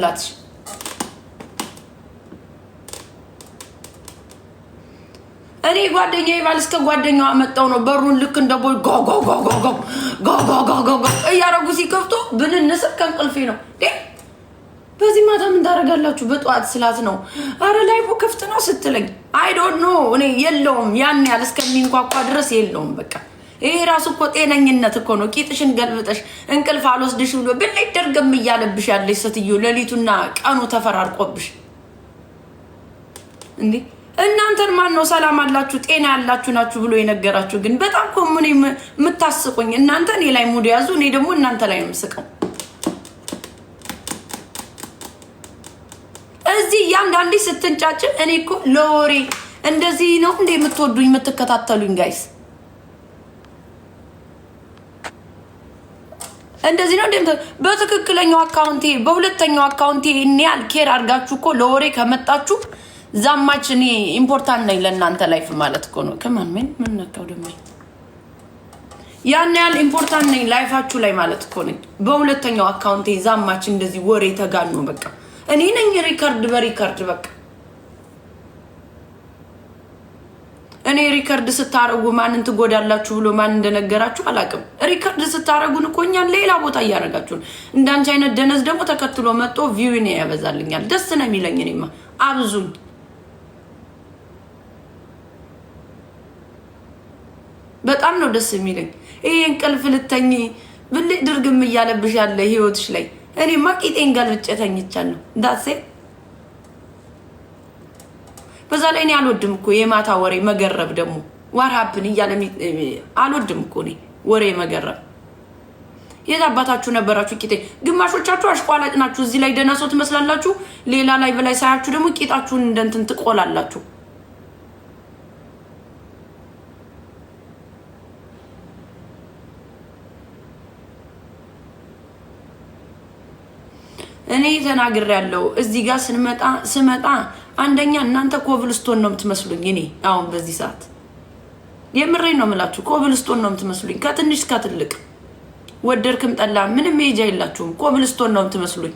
ላትሽ እኔ ጓደኛዬ ባል እስከ ጓደኛዋ መጣው ነው በሩን ልክ እንደ ቦይ ጎጎጎጎጎጎጎጎጎጎ እያረጉ ሲከፍቱ ብንነስር ከንቅልፌ ነው በዚህ ማታ ምን ታረጋላችሁ በጧት ስላት ነው አረ ላይቡ ክፍት ነው ስትለኝ አይ ዶንት ኖ እኔ የለውም ያን ያለ እስከሚንኳኳ ድረስ የለውም በቃ ይሄ ራሱ እኮ ጤነኝነት እኮ ነው ቂጥሽን ገልብጠሽ እንቅልፍ አልወስድሽ ብሎ ብለይ ደርገም ይያለብሽ ያለሽ ስትዩ ለሊቱና ቀኑ ተፈራርቆብሽ እንዴ እናንተን ማን ነው ሰላም አላችሁ ጤና ያላችሁ ናችሁ ብሎ የነገራችሁ ግን በጣም ኮሙኔ የምታስቁኝ እናንተ እኔ ላይ ሙድ ያዙ እኔ ደግሞ እናንተ ላይ ነው የምስቀው እዚህ ያንዳንዴ ስትንጫጭ እኔ እኮ ለወሬ እንደዚህ ነው እንዴ የምትወዱኝ የምትከታተሉኝ ጋይስ እንደዚህ ነው እንዴ በትክክለኛው አካውንቴ በሁለተኛው አካውንቴ እኔ አልኬር አርጋችሁ እኮ ለወሬ ከመጣችሁ ዛማች እኔ ኢምፖርታንት ነኝ ለእናንተ ላይፍ ማለት እኮ ነው ከማን ምን ነካው ደሞ ያን ያህል ኢምፖርታንት ነኝ ላይፋችሁ ላይ ማለት እኮ ነኝ በሁለተኛው አካውንቴ ዛማች እንደዚህ ወሬ ተጋኑ በቃ እኔ ነኝ ሪከርድ በሪከርድ በቃ እኔ ሪከርድ ስታረጉ ማንን ትጎዳላችሁ ብሎ ማን እንደነገራችሁ አላቅም ሪከርድ ስታረጉን እኮ እኛን ሌላ ቦታ እያረጋችሁን እንዳንቺ አይነት ደነዝ ደግሞ ተከትሎ መጥቶ ቪውን ያበዛልኛል ደስ ነው የሚለኝ እኔማ አብዙኝ በጣም ነው ደስ የሚለኝ ይሄ እንቅልፍ ልተኝ ብልይ ድርግም እያለብሽ ያለ ህይወትሽ ላይ እኔማ ቂጤን ገልብጬ ተኝቻለሁ ዳሴ በዛ ላይ እኔ አልወድም እኮ የማታ ወሬ መገረብ ደግሞ ዋርሃብን እያለ አልወድም እኮ እኔ ወሬ መገረብ የታባታችሁ ነበራችሁ ቂጤ ግማሾቻችሁ አሽቋላጭ ናችሁ እዚህ ላይ ደነሶ ትመስላላችሁ ሌላ ላይ በላይ ሳያችሁ ደግሞ ቂጣችሁን እንደንትን ትቆላላችሁ እኔ ተናግር ያለው እዚህ ጋር ስመጣ አንደኛ እናንተ ኮብልስቶን ነው የምትመስሉኝ እኔ አሁን በዚህ ሰዓት የምሬን ነው የምላችሁ ኮብልስቶን ነው የምትመስሉኝ ከትንሽ እስከ ትልቅ ወደርክም ጠላ ምንም ሜጃ የላችሁም ኮብልስቶን ነው የምትመስሉኝ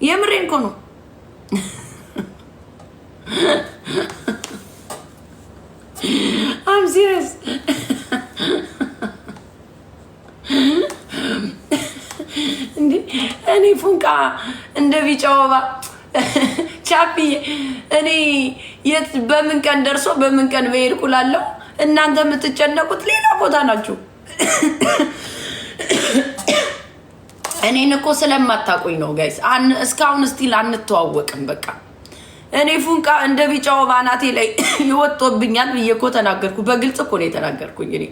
የምሬን እኮ ነው I'm serious እኔ ፉንቃ እንደ ቢጫውባ ቻፒ እኔ የት በምን ቀን ደርሶ በምን ቀን በይርኩላለው እናንተ የምትጨነቁት ሌላ ቦታ ናችሁ እኔን እኮ ስለማታቆኝ ነው ጋይስ እስካሁን ስቲል አንተዋወቅም በቃ እኔ ፉንቃ እንደ ቢጫውባ ናቴ ላይ ይወጣብኛል ብዬኮ ተናገርኩ በግልጽ እኮ ነው የተናገርኩኝ እኔ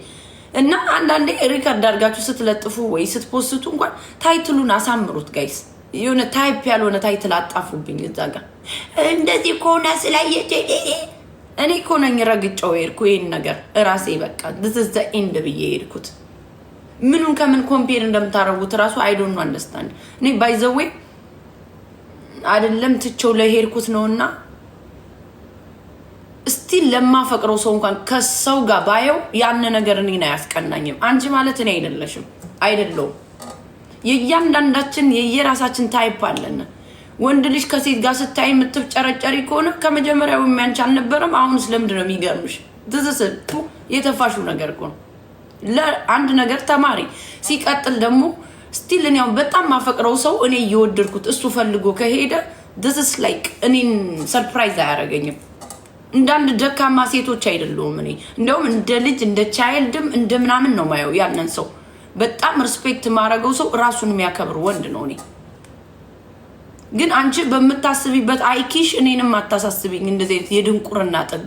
እና አንዳንዴ ሪከርድ አድርጋችሁ ስትለጥፉ ወይ ስትፖስቱ እንኳን ታይትሉን አሳምሩት ጋይስ የሆነ ታይፕ ያልሆነ ታይትል አጣፉብኝ እዛ ጋር እንደዚህ ኮና ስላየች እኔ እኮ ነኝ ረግጬው ሄድኩ ይሄን ነገር ራሴ በቃ this is the end ብዬ ሄድኩት ምኑን ከምን ኮምፔር እንደምታረጉት ራሱ I don't understand እኔ by the way አይደለም ትቸው ለሄድኩት ነውና ስቲል ለማፈቅረው ሰው እንኳን ከሰው ጋር ባየው ያን ነገር እኔን አያስቀናኝም አንቺ ማለት እኔ አይደለም የእያንዳንዳችን የየራሳችን ታይፕ አለን ወንድ ልጅ ከሴት ጋር ስታይ የምትጨረጨሪ ከሆነ ከመጀመሪያው የሚያንቻ አልነበረም አሁንስ ለምንድን ነው የሚገርምሽ ትዝስቱ የተፋሽው ነገር እኮ ነው ለአንድ ነገር ተማሪ ሲቀጥል ደግሞ ስቲል እኔው በጣም ማፈቅረው ሰው እኔ እየወደድኩት እሱ ፈልጎ ከሄደ this is like እኔን ሰርፕራይዝ አያረገኝም እንዳንድ ደካማ ሴቶች አይደሉም እኔ እንደውም እንደ ልጅ እንደ ቻይልድም እንደምናምን ነው ማየው ያንን ሰው በጣም ሪስፔክት ማረገው ሰው ራሱን የሚያከብር ወንድ ነው እኔ ግን አንቺ በመታስቢበት አይኪሽ እኔንም አታሳስቢኝ እንደዚህ የድንቁርና ጥግ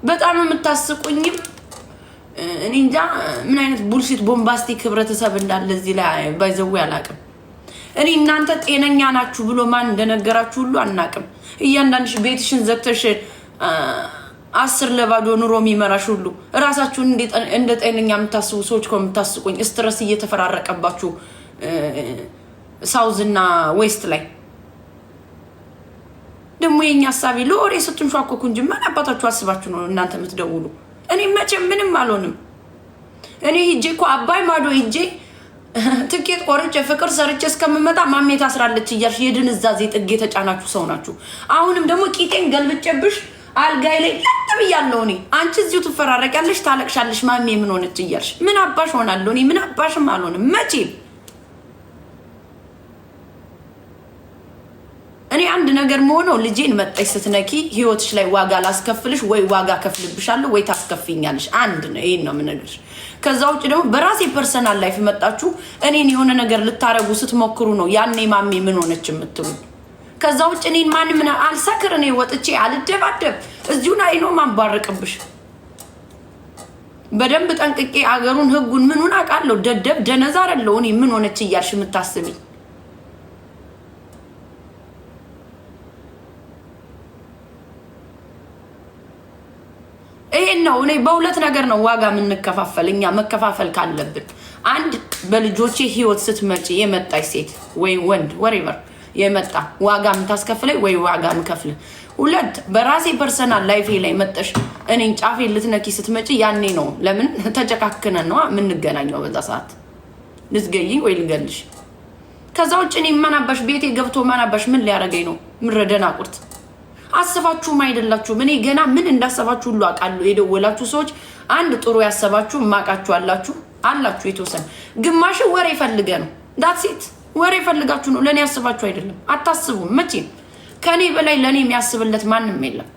በጣም የምታስቁኝ እኔ እንጃ ምን አይነት ቡልሺት ቦምባስቲክ ህብረተሰብ እንዳለ እዚህ ላይ ባይዘው ያላቅም እኔ እናንተ ጤነኛ ናችሁ ብሎ ማን እንደነገራችሁ ሁሉ አናቅም እያንዳንድሽ ቤትሽን ዘግተሽ 10 ለባዶ ኑሮ የሚመራሽ ሁሉ ራሳችሁን እንደ ጤነኛ የምታስቡ ሰዎች ከምታስቁኝ ስትረስ እየተፈራረቀባችሁ ሳውዝ እና ዌስት ላይ ደግሞ የኛ ሐሳቢ ለወሬ ስትንሿኮኩ እንጂ ማን አባታችሁ አስባችሁ ነው እናንተ የምትደውሉ እኔ መቼም ምንም አልሆንም እኔ ሂጄ እኮ አባይ ማዶ ሂጄ ትኬት ቆርጬ ፍቅር ሰርቼ እስከምመጣ ማሜ ታስራለች እያልሽ የድንዛዜ ጥግ የተጫናችሁ ሰው ናችሁ። አሁንም ደግሞ ቂጤን ገልብጬብሽ አልጋይ ላይ ለጥብያለሁ እኔ። አንቺ እዚሁ ትፈራረቂያለሽ፣ ታለቅሻለሽ። ማሜ ምን ሆነች እያልሽ ምን አባሽ ሆናለሁ እኔ? ምን አባሽም አልሆንም መቼም። እኔ አንድ ነገር መሆነው ልጄን መጣሽ ስትነኪ ህይወትሽ ላይ ዋጋ ላስከፍልሽ ወይ ዋጋ ከፍልብሻለሁ ወይ ታስከፍኛለሽ። አንድ ነው፣ ይሄን ነው የምነግርሽ። ከዛ ውጭ ደግሞ በራሴ ፐርሰናል ላይፍ መጣችሁ እኔን የሆነ ነገር ልታረጉ ስትሞክሩ ነው ያኔ ማሜ ምን ሆነች የምትሉ። ከዛ ውጭ እኔን ማንም አልሰክር፣ እኔ ወጥቼ አልደባደብ፣ እዚሁ ላይ ነው ማንባረቅብሽ። በደንብ ጠንቅቄ አገሩን ህጉን ምኑን አውቃለሁ። ደደብ ደነዝ አይደለሁ እኔ ምን ሆነች እያልሽ የምታስቢ። ይሄን ነው እኔ በሁለት ነገር ነው ዋጋ የምንከፋፈል። እኛ መከፋፈል ካለብን አንድ በልጆቼ ህይወት ስትመጪ የመጣች ሴት ወይ ወንድ ወሬቨር የመጣ ዋጋ የምታስከፍለኝ ወይ ዋጋ የምከፍል። ሁለት በራሴ ፐርሰናል ላይፌ ላይ መጠሽ እኔን ጫፌ ልትነኪ ስትመጪ ያኔ ነው ለምን ተጨካክነን ነው የምንገናኘው። በዛ ሰዓት ልትገይኝ ወይ ልገልሽ። ከዛ ውጭ እኔ ማናባሽ ቤቴ ገብቶ ማናባሽ ምን ሊያረገኝ ነው? ምረደና ቁርጥ አስባችሁም አይደላችሁም። እኔ ገና ምን እንዳሰባችሁ ሁሉ አውቃለሁ። የደወላችሁ ሰዎች አንድ ጥሩ ያሰባችሁ ማቃችሁ አላችሁ የተወሰነ ግማሽ ወሬ ፈልገ ነው ዳትሴት ወሬ ፈልጋችሁ ነው። ለኔ ያስባችሁ አይደለም። አታስቡም መቼም። ከኔ በላይ ለኔ የሚያስብለት ማንም የለም።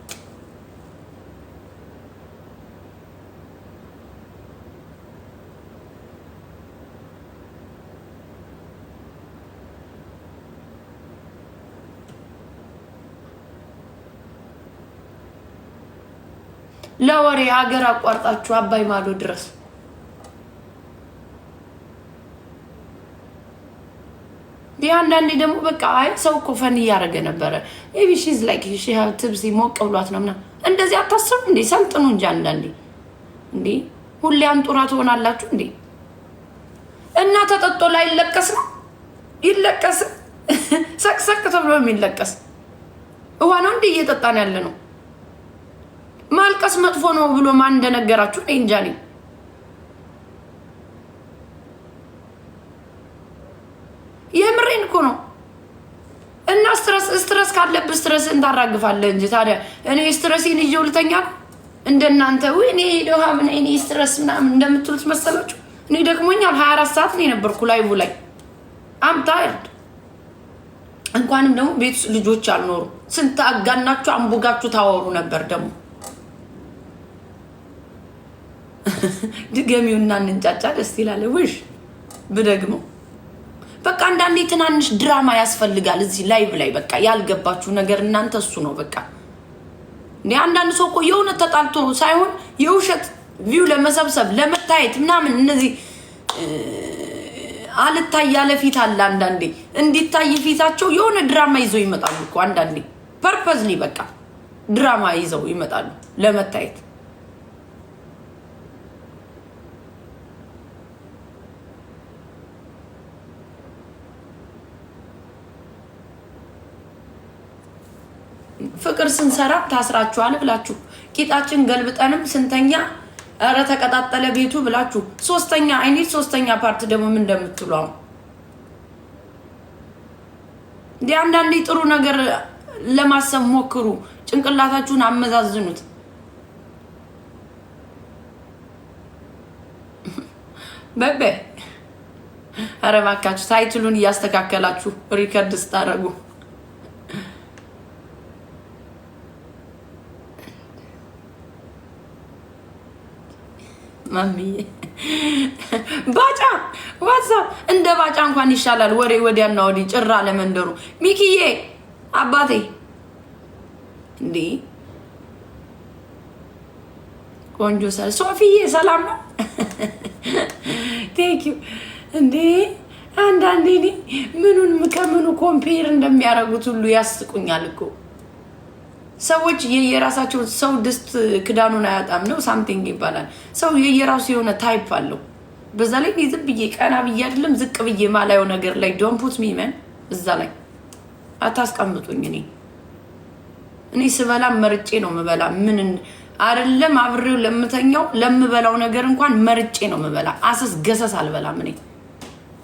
ለወሬ ሀገር አቋርጣችሁ አባይ ማዶ ድረስ ቢያንዳንዴ ደግሞ በቃ አይ ሰው እኮ ፈን እያደረገ ነበረ maybe she's like she have tips ሞቅ ብሏት ነው ምናምን እንደዚህ አታስቡ እንዴ? ሰልጥኑ እንጂ አንዳንዴ እንዴ ሁሌ አንጡራ ትሆናላችሁ እንዴ? እና ተጠጦ ላይ ይለቀስ ነው ይለቀስ ሰቅሰቅ ተብሎ የሚለቀስ ውሃ ነው እንዴ እየጠጣን ያለ ነው? ማልቀስ መጥፎ ነው ብሎ ማን እንደነገራችሁ እኔ እንጃ ነኝ። የምሬን እኮ ነው። እና ስትረስ ካለብህ ስትረስን ታራግፋለህ እንጂ ታዲያ እኔ ስትረስን ይዤው ልተኛ እንደናንተ ወይ እኔ ደሃ ምን እኔ ስትረስ ምናምን እንደምትሉት መሰላችሁ? እኔ ደክሞኛል 24 ሰዓት ነው የነበርኩ ላይቭ ላይ አም ታይርድ። እንኳንም ደግሞ ቤት ልጆች አልኖሩ ስንት አጋናችሁ አንቡጋችሁ ታወሩ ነበር ደግሞ ድገሚውና እንንጫጫ ደስ ይላል። ውሽ ብደግሞ በቃ አንዳንዴ ትናንሽ ድራማ ያስፈልጋል እዚህ ላይቭ ላይ በቃ ያልገባችሁ ነገር እናንተ እሱ ነው በቃ። እንዴ አንዳንድ ሰው እኮ የሆነ ተጣልቶ ሳይሆን የውሸት ቪው ለመሰብሰብ ለመታየት ምናምን እነዚህ አልታይ ያለ ፊት አለ። አንዳንዴ እንዲታይ ፊታቸው የሆነ ድራማ ይዘው ይመጣሉ እኮ አንዳንዴ ፐርፐዝሊ በቃ ድራማ ይዘው ይመጣሉ ለመታየት። ፍቅር ስንሰራ ታስራችኋል ብላችሁ ቂጣችን ገልብጠንም ስንተኛ ኧረ ተቀጣጠለ ቤቱ ብላችሁ ሶስተኛ አይኔት ሶስተኛ ፓርት ደግሞ ምን እንደምትሉ አሁን እንዴ አንዳንዴ ጥሩ ነገር ለማሰብ ሞክሩ። ጭንቅላታችሁን አመዛዝኑት። በበ ኧረ እባካችሁ ታይትሉን እያስተካከላችሁ ሪከርድ ስታደርጉ ማሚዬ ባጫ ዋትሳፕ እንደ ባጫ እንኳን ይሻላል። ወሬ ወዲያና ወዲህ ጭራ ለመንደሩ ሚኪዬ አባቴ እንዴ ቆንጆ ሶፊዬ ሰላም ነው? ቴንክ ዩ እንዴ አንዳንዴ ምኑን ከምኑ ኮምፔር እንደሚያደርጉት ሁሉ ያስቁኛል እኮ ሰዎች። የየራሳቸው ሰው ድስት ክዳኑን አያጣም ነው ሳምቲንግ ይባላል። ሰው የየራሱ የሆነ ታይፕ አለው። በዛ ላይ ዝም ብዬ ቀና ብዬ አይደለም ዝቅ ብዬ ማላየው ነገር ላይ ዶንት ፑት ሚ ማን እዛ ላይ አታስቀምጡኝ። እኔ ስበላ መርጬ ነው የምበላ። ምን አይደለም አብሬው ለምተኛው ለምበላው ነገር እንኳን መርጬ ነው የምበላ። አሰስ ገሰስ አልበላም። እኔ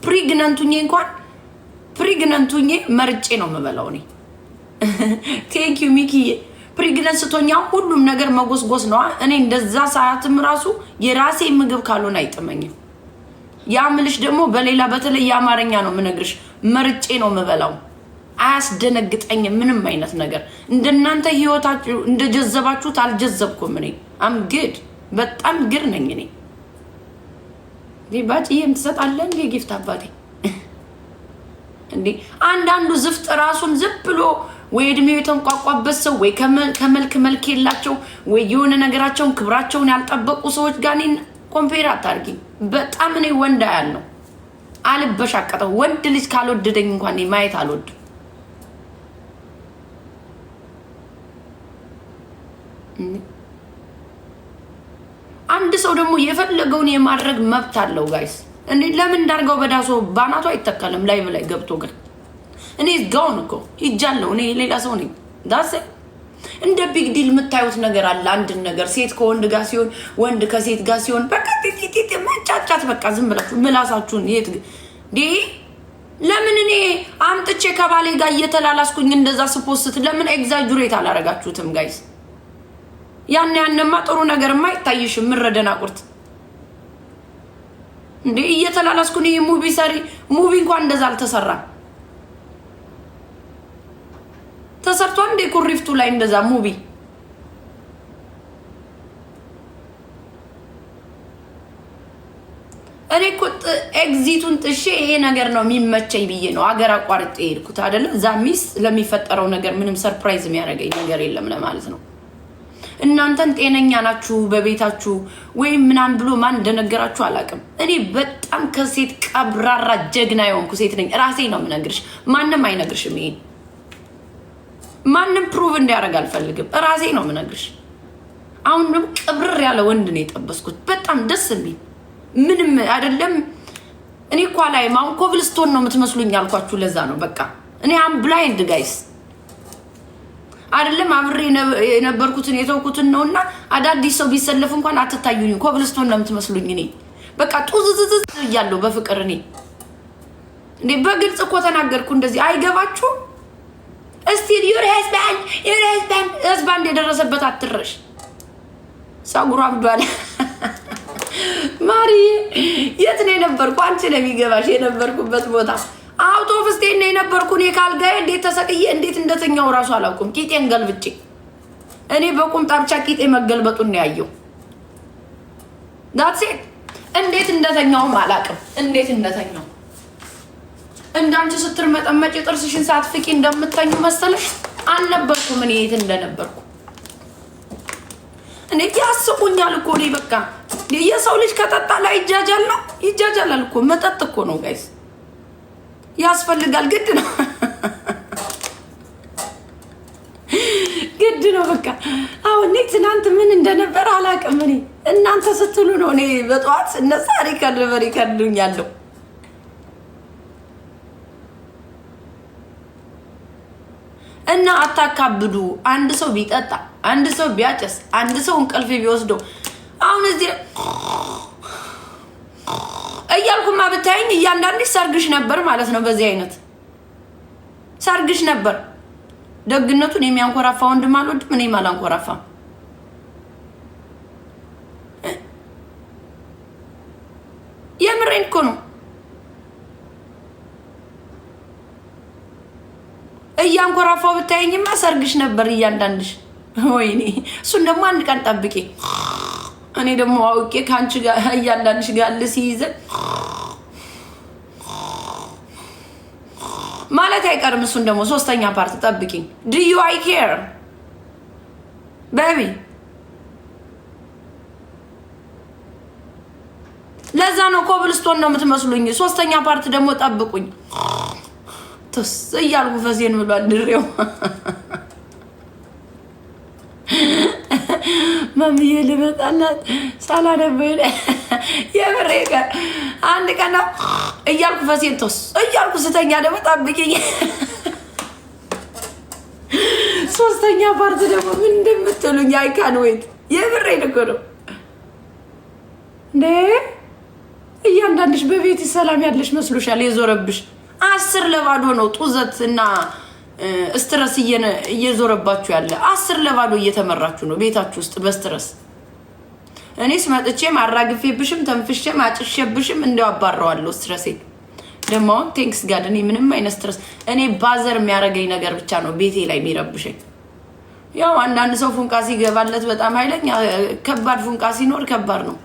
ፕሪ ፕሪግነንቱኝ መርጬ ነው የምበላው እኔ። ቴንክ ዩ ሚኪ። ፕሪግነንት ስትሆኛው ሁሉም ነገር መጎስጎስ ነው። እኔ እንደዛ ሰዓትም ራሱ የራሴ ምግብ ካልሆነ አይጥመኝም። ያ ምልሽ ደግሞ በሌላ በተለይ የአማርኛ ነው የምነግርሽ። መርጬ ነው የምበላው። አያስደነግጠኝም ምንም አይነት ነገር። እንደናንተ ህይወታችሁ እንደጀዘባችሁት አልጀዘብኩም እኔ። አም ግድ በጣም ግር ነኝ እኔ። ባጭዬም ትሰጣለህ እንዴ ጊፍት አባቴ? እንዴ አንዳንዱ ዝፍጥ ራሱን ዝም ብሎ ወይ እድሜው የተንቋቋበት ሰው ወይ ከመልክ የላቸው ወይ የሆነ ነገራቸውን ክብራቸውን ያልጠበቁ ሰዎች ጋር እኔን ኮምፔር አታርጊ። በጣም እኔ ወንድ ያለው አልበሻቀጠው። ወንድ ልጅ ካልወደደኝ እንኳን ማየት አልወድም። አንድ ሰው ደግሞ የፈለገውን የማድረግ መብት አለው ጋይስ። እኔ ለምን እንዳርገው በዳሶ ባናቱ አይተከለም ላይቭ ላይ ገብቶ ግን እኔ ጋውን እኮ ይጃለው እኔ ሌላ ሰው ነኝ። ዳሴ እንደ ቢግ ዲል የምታዩት ነገር አለ። አንድ ነገር ሴት ከወንድ ጋር ሲሆን ወንድ ከሴት ጋር ሲሆን በቃ ቲቲቲ መጫጫት በቃ ዝም ብላችሁ ምላሳችሁን የት ዲ ለምን እኔ አምጥቼ ከባሌ ጋር እየተላላስኩኝ እንደዛ ስፖስት ለምን ኤግዛጁሬት አላረጋችሁትም ጋይስ? ያንማ ጥሩ ነገርማ አይታይሽም። ምረደና ቁርጥ እንዴ እየተላላስኩኝ ሙቪ ሰሪ ሙቪ እንኳን እንደዛ አልተሰራም። ተሰርቷል እንዴ ኩሪፍቱ ላይ እንደዛ ሙቪ? እኔ እኮ ኤግዚቱን ጥሼ ይሄ ነገር ነው የሚመቸኝ ብዬ ነው አገር አቋርጬ ሄድኩት አይደለም። ዛሚስ ለሚፈጠረው ነገር ምንም ሰርፕራይዝ የሚያደርገኝ ነገር የለም ለማለት ነው። እናንተን ጤነኛ ናችሁ በቤታችሁ ወይም ምናምን ብሎ ማን እንደነገራችሁ አላውቅም። እኔ በጣም ከሴት ቀብራራ ጀግና የሆንኩ ሴት ነኝ። ራሴ ነው የምነግርሽ፣ ማንም አይነግርሽም። ይሄን ማንም ፕሩቭ እንዲያደርግ አልፈልግም። ራሴ ነው የምነግርሽ። አሁን ደግሞ ቅብር ያለ ወንድ ነው የጠበስኩት። በጣም ደስ የሚል ምንም አይደለም። እኔ እኮ ላይ ማውን ኮብልስቶን ነው የምትመስሉኝ ያልኳችሁ ለዛ ነው። በቃ እኔ አም ብላይንድ ጋይስ አይደለም አብሬ የነበርኩትን የተውኩትን ነውና አዳዲስ ሰው ቢሰለፍ እንኳን አትታዩኝ። ኮብልስቶን ነው የምትመስሉኝ። እኔ በቃ ጡዝዝዝ ያለው በፍቅር እኔ እንዴ በግልጽ እኮ ተናገርኩ። እንደዚህ አይገባችሁ? እስቲ ዩር ህዝባንድ የደረሰበት አትረሽ ሳጉራ አብዷል። ማሪ የት ነው የነበርኩ? አንቺ ነው የሚገባሽ የነበርኩበት ቦታ አውቶቡስ ስቴን ነው የነበርኩ። እኔ ካልጋዬ እንዴት ተሰቅዬ እንዴት እንደተኛው ራሱ አላውቅም። ቂጤን ገልብጬ እኔ በቁምጣ ብቻ ቂጤ መገልበጡን ነው ያየው። ዳትስ ኢት። እንዴት እንደተኛውም አላውቅም። እንዴት እንደተኛው እንዳንቺ ስትር መጠመጭ ጥርስሽን ሳትፍቂ እንደምትተኙ መሰለሽ? አልነበርኩም እኔ የት እንደነበርኩ። እኔ ያስቁኛል እኮ እኔ በቃ የሰው ልጅ ከጠጣ ላይ ይጃጃላል እኮ። መጠጥ እኮ ነው ጋይስ፣ ያስፈልጋል። ግድ ነው ግድ ነው በቃ። አሁን እኔ ትናንት ምን እንደነበር አላውቅም። እኔ እናንተ ስትሉ ነው እኔ በጠዋት እነሳ ሪከርድ ያለው። እና አታካብዱ። አንድ ሰው ቢጠጣ፣ አንድ ሰው ቢያጨስ፣ አንድ ሰው እንቅልፍ ቢወስደው አሁን እዚህ እያልኩማ ብታይኝ እያንዳንድሽ ሰርግሽ ነበር ማለት ነው። በዚህ አይነት ሰርግሽ ነበር። ደግነቱን የሚያንኮራፋ ወንድም አልወድም። እኔም አላንኮራፋም። የምሬን እኮ ነው። እያንኮራፋው ብታይኝማ ሰርግሽ ነበር እያንዳንድሽ። ወይኔ እሱን ደግሞ አንድ ቀን ጠብቄ እኔ ደግሞ አውቄ ካንቺ ጋር እያንዳንድሽ ጋር ልሲይዘ ማለት አይቀርም። እሱን ደግሞ ሶስተኛ ፓርት ጠብቂኝ። do you I care baby? ለዛ ነው ኮብልስቶን ነው የምትመስሉኝ። ሶስተኛ ፓርት ደግሞ ጠብቁኝ። ተስ እያልኩ ፈሴን ብሏል ድሬው ማሚዬ ልመጣላት ሳላነበለ የብሬከ አንድ ቀን እያልኩ ፈሴን ተስ እያልኩ ስተኛ ደግሞ ጠብቂኝ። ሶስተኛ ፓርት ደግሞ ምን እንደምትሉኝ አይ ካን ዌት። የብሬን እኮ ነው እንዴ እያንዳንድሽ በቤት ሰላም ያለሽ መስሎሻል? የዞረብሽ 10-0 ነው ጡዘት እና ስትረስ እየዞረባችሁ ያለ 10-0 እየተመራችሁ ነው ቤታችሁ ውስጥ በስትረስ። እኔስ መጥቼም አራግፌብሽም ተንፍሼም አጭሼብሽም እንደው አባረዋለሁ ስትረሴ። ደግሞ ቴንክስ ጋድ እኔ ምንም አይነት ስትረስ እኔ ባዘር የሚያደርገኝ ነገር ብቻ ነው ቤቴ ላይ የሚረብሸኝ። ያው አንዳንድ ሰው ፉንቃ ሲገባለት በጣም ኃይለኛ ከባድ ፉንቃ ሲኖር ከባድ ነው።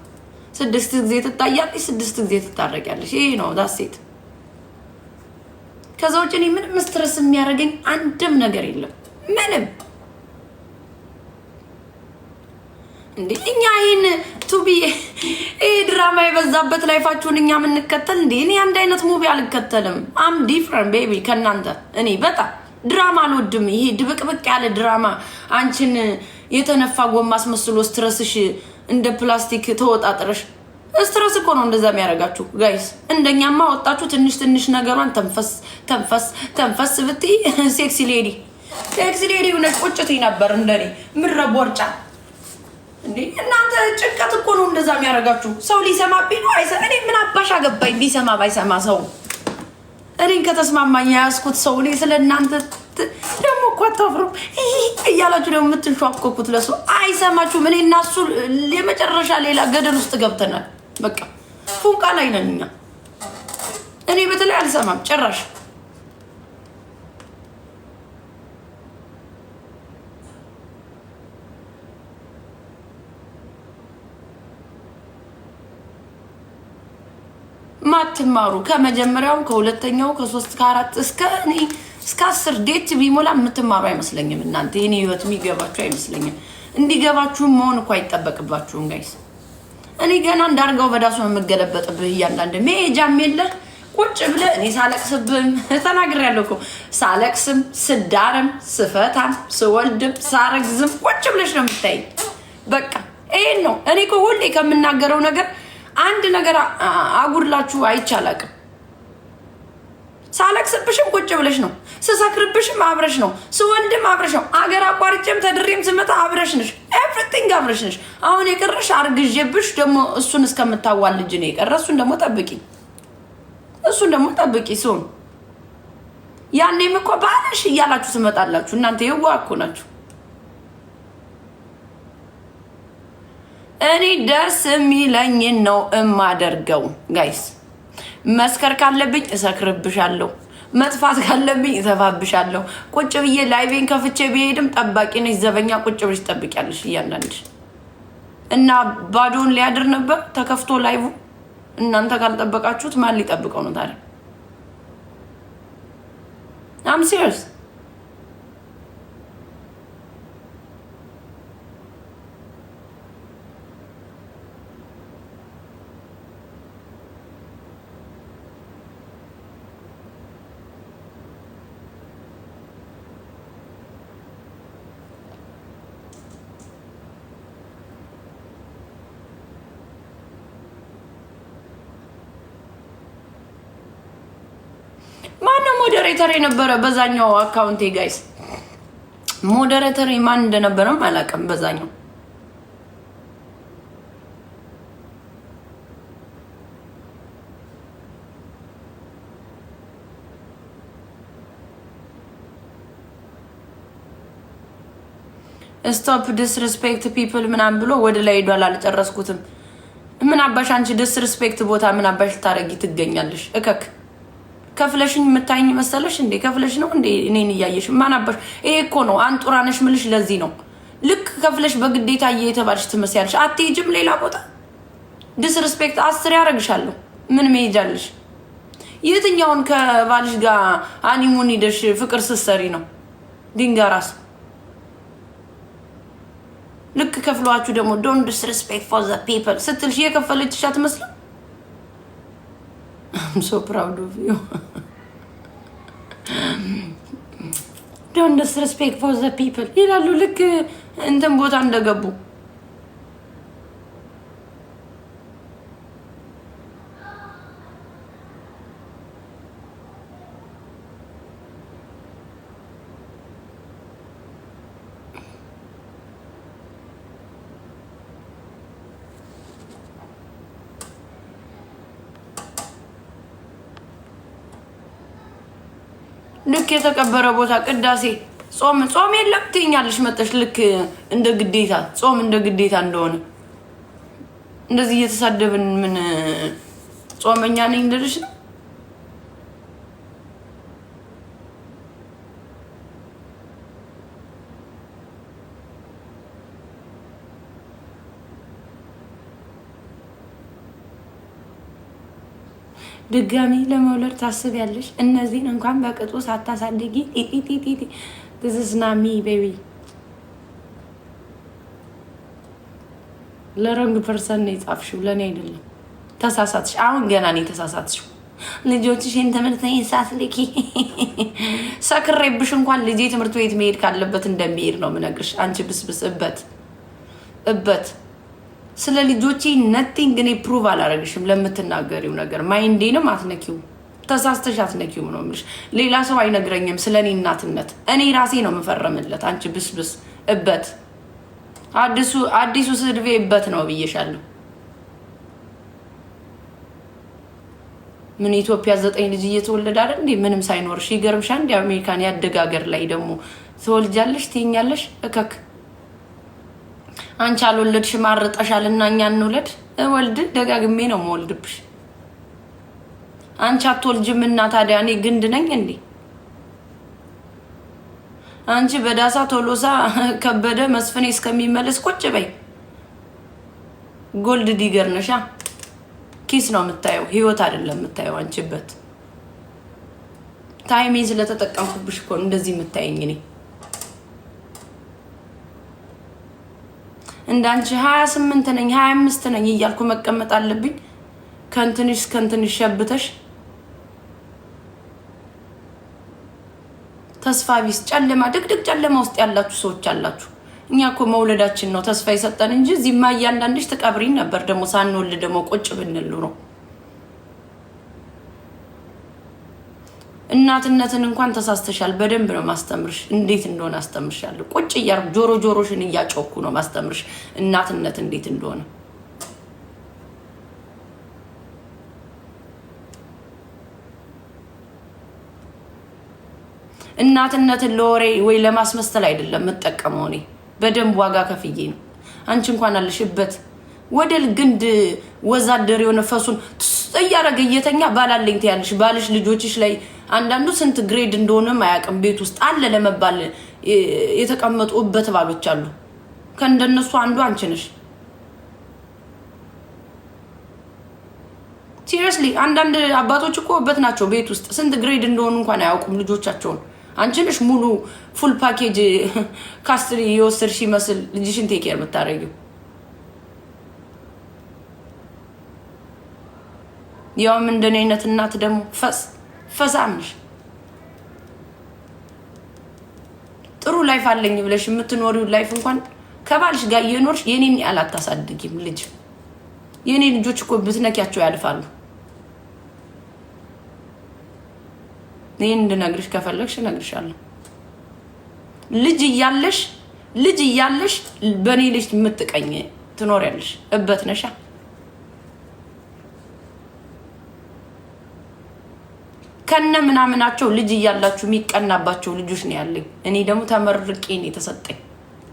6 ጊዜ ትታያለሽ፣ 6 ጊዜ ትታረቂያለሽ። ይሄ ነው ዳሴት። ከዛ ውጭ እኔ ምንም ስትረስ የሚያደርገኝ አንድም ነገር የለም ምንም። እንዴ እኛ ይሄን ቱቢ ድራማ የበዛበት ላይፋችሁን እኛ የምንከተል እንዴ? እኔ አንድ አይነት ሙቪ አልከተልም። አም ዲፍረንት ቤቢ ከእናንተ። እኔ በጣም ድራማ አልወድም። ይሄ ድብቅብቅ ያለ ድራማ አንቺን የተነፋ ጎማ አስመስሎ ስትረስሽ እንደ ፕላስቲክ ተወጣጥረሽ። ስትረስ እኮ ነው እንደዛ የሚያደርጋችሁ ጋይስ። እንደኛማ ወጣችሁ ትንሽ ትንሽ ነገሯን ተንፈስ ተንፈስ ተንፈስ ብትይ ሴክሲ ሌዲ ሆነሽ ቁጭት ነበር እንደኔ ምረቦርጫ እንዴ። እናንተ ጭንቀት እኮ ነው እንደዛ የሚያደርጋችሁ። ሰው ሊሰማብኝ ነው እኔ ምን አባሽ አገባኝ ቢሰማ ባይሰማ ሰው። እኔን ከተስማማኝ ያስኩት ሰው እኔ ስለእናንተ ደግሞ እኮ አታፍሩም እያላችሁ ደግሞ የምትንሿኮኩት ለሰው አይሰማችሁም። እኔ እና እሱ የመጨረሻ ሌላ ገደል ውስጥ ገብተናል። በቃ ፉንቃ ላይ ነን እኛ። እኔ በተለይ አልሰማም ጭራሽ። ማትማሩ ከመጀመሪያው ከሁለተኛው ከ3 ከ4 እስከ 10 ዴት ቢሞላ የምትማሩ አይመስለኝም። እናንተ የኔ ህይወት የሚገባችሁ አይመስለኝም። እንዲገባችሁ መሆን እኮ አይጠበቅባችሁም ጋይስ። እኔ ገና እንዳርጋው በዳሱ የምገለበጥብህ እያንዳንድ ሜጃም የለ ቁጭ ብለህ እኔ ሳለቅስብህም ተናግሬያለሁ እኮ ሳለቅስም ስዳርም ስፈታም ስወልድም ሳረግዝም ቁጭ ብለሽ ነው የምታይ። በቃ ይሄን ነው እኔ እኮ ሁሌ ከምናገረው ነገር አንድ ነገር አጉድላችሁ አይቻላቅም። ሳለቅስብሽም ቁጭ ብለሽ ነው፣ ስሰክርብሽም አብረሽ ነው፣ ስወልድም አብረሽ ነው፣ አገር አቋርጬም ተድሬም ስመጣ አብረሽ ነሽ። ኤቭሪቲንግ አብረሽ ነሽ። አሁን የቀረሽ አርግዤብሽ ደግሞ እሱን እስከምታዋልጅ ነው የቀረ። እሱን ደግሞ ጠብቂ ሲሆን ያኔም እኮ ባልሽ እያላችሁ ትመጣላችሁ። እናንተ የዋህ እኮ ናችሁ። እኔ ደስ የሚለኝን ነው እማደርገው ጋይስ። መስከር ካለብኝ እሰክርብሻለሁ፣ መጥፋት ካለብኝ እተፋብሻለሁ። ቁጭ ብዬ ላይቬን ከፍቼ ብሄድም ጠባቂ ነሽ፣ ዘበኛ ቁጭ ብለሽ ትጠብቂያለሽ እያንዳንድሽ። እና ባዶውን ሊያድር ነበር ተከፍቶ ላይቭ። እናንተ ካልጠበቃችሁት ማን ሊጠብቀው ነው ታዲያ? አም ሲሪየስ። ማነው ሞዴሬተር የነበረ በዛኛው አካውንቴ ጋይስ? ሞዴሬተር ማን እንደነበረም አላውቅም በዛኛው። ስቶፕ ዲስሪስፔክት ፒፕል ምናምን ብሎ ወደ ላይ ሄዷል። አልጨረስኩትም። ምን አባሽ አንቺ ዲስሪስፔክት ቦታ ምን አባሽ ታረጊ ትገኛለሽ? እከክ ከፍለሽኝ የምታይኝ መሰለሽ እንዴ? ከፍለሽ ነው እንዴ እኔን እያየሽ? ማን አባሽ? ይሄ እኮ ነው አንጡራነሽ ምልሽ። ለዚህ ነው ልክ ከፍለሽ በግዴታ እየተባልሽ ትመስያለሽ። አትሄጂም ሌላ ቦታ። ዲስሪስፔክት 10 ያደርግሻለሁ። ምን መሄጃለሽ? የትኛውን ከባልሽ ጋር አኒሙን ሄደሽ ፍቅር ስትሰሪ ነው? ድንጋራስ ልክ ከፍሏችሁ ደግሞ ዶንት ዲስሪስፔክት ፎር ዘ ፒፕል ስትልሽ የከፈለችሽ አትመስልም? I'm so proud of you. Don't disrespect for the people. ይላሉ ልክ እንትን ቦታ እንደገቡ። ልክ የተቀበረ ቦታ ቅዳሴ ጾም የለም ትይኛለሽ መጠሽ ልክ እንደ ግዴታ ጾም እንደ ግዴታ እንደሆነ እንደዚህ እየተሳደብን ምን ጾመኛ ነኝ ልልሽ ነው? ድጋሚ ለመውለድ ታስቢያለሽ? እነዚህን እንኳን በቅጡ ሳታሳድጊ ቲቲቲቲ this is not me baby ለረንግ ፐርሰን ነው የጻፍሽው ለኔ አይደለም። ተሳሳትሽ። አሁን ገና ነው ተሳሳትሽው። ልጆችሽን ትምህርት ቤት ሳትልኪ ሰክሬብሽ እንኳን ልጄ ትምህርት ቤት መሄድ ካለበት እንደሚሄድ ነው የምነግርሽ። አንቺ ብስብስ እበት ስለ ልጆቼ ነቲንግ እኔ ፕሩቭ አላረግሽም። ለምትናገሪው ነገር ማይንዴንም አትነኪው። ተሳስተሽ አትነኪው ነው የምልሽ። ሌላ ሰው አይነግረኝም ስለኔ እናትነት። እኔ ራሴ ነው የምፈረምለት። አንቺ ብስብስ እበት አዲሱ ስድቤ እበት ነው ብዬሻለሁ። ምን ኢትዮጵያ 9 ልጅ እየተወለደ አይደል እንዴ? ምንም ሳይኖርሽ ይገርምሻል እንዴ? አሜሪካን ያደጋገር ላይ ደግሞ ትወልጃለሽ ትይኛለሽ እከክ አንቺ አልወለድሽም አርጠሻልና እኛ እንውለድ። ወልድ ደጋግሜ ነው የምወልድብሽ። አንቺ አትወልጅም እና ታዲያ እኔ ግንድ ነኝ እንዴ? አንቺ በዳሳ ቶሎሳ ከበደ መስፍኔ እስከሚመለስ ቁጭ በይ። ጎልድ ዲገር ነሻ። ኪስ ነው የምታየው፣ ህይወት አይደለም የምታየው። አንቺበት ታይሜ ስለተጠቀምኩብሽ እኮ እንደዚህ የምታየኝ እኔ። እንዳንቺ 28 ነኝ 25 ነኝ እያልኩ መቀመጥ አለብኝ? ከንትንሽ ሸብተሽ ተስፋ ቢስ ጨለማ ድቅድቅ ጨለማ ውስጥ ያላችሁ ሰዎች አላችሁ። እኛ እኮ መውለዳችን ነው ተስፋ የሰጠን እንጂ እዚህማ እያንዳንድሽ ትቀብሪኝ ነበር። ደግሞ ሳንወልድ ደግሞ ቁጭ ብንል ነው። እናትነትን እንኳን ተሳስተሻል። በደንብ ነው ማስተምርሽ፣ እንዴት እንደሆነ አስተምርሻለሁ። ቁጭ እያልኩ ጆሮሽን እያጮኩ ነው ማስተምርሽ እናትነት እንዴት እንደሆነ። እናትነትን ለወሬ ወይ ለማስመሰል አይደለም የምጠቀመው። እኔ በደንብ ዋጋ ከፍዬ ነው። አንቺ እንኳን አለሽበት ወደል ግንድ ወዛደር የሆነ ፈሱን እያረገ እየተኛ ባላለኝ ትያለሽ። ባልሽ ልጆችሽ ላይ አንዳንዱ ስንት ግሬድ እንደሆነም አያውቅም። ቤት ውስጥ አለ ለመባል የተቀመጡበት ባሎች አሉ። ከእንደነሱ አንዱ አንቺ ነሽ። ሲሪየስሊ አንዳንድ አባቶች እኮ በት ናቸው። ቤት ውስጥ ስንት ግሬድ እንደሆኑ እንኳን አያውቁም ልጆቻቸውን። አንቺ ነሽ ሙሉ ፉል ፓኬጅ ካስትሪ የወሰድሽ ይመስል ልጅሽን ቴክ ኬር የምታደርጊው። ያውም እንደኔ አይነት እናት ደግሞ ፈሳም ነሽ። ጥሩ ላይፍ አለኝ ብለሽ የምትኖሪው ላይፍ እንኳን ከባልሽ ጋር እየኖርሽ የኔን አላታሳድጊም። ልጅ የኔ ልጆች እኮ ብትነኪያቸው ያልፋሉ። ይሄን እንድነግርሽ ከፈለግሽ እነግርሻለሁ። ልጅ እያለሽ በኔ ልጅ የምትቀኝ ትኖሪያለሽ። እበት ነሻ። ከነ ምናምናቸው ልጅ እያላችሁ የሚቀናባቸው ልጆች ነው ያለኝ። እኔ ደግሞ ተመርቄ ነው የተሰጠኝ።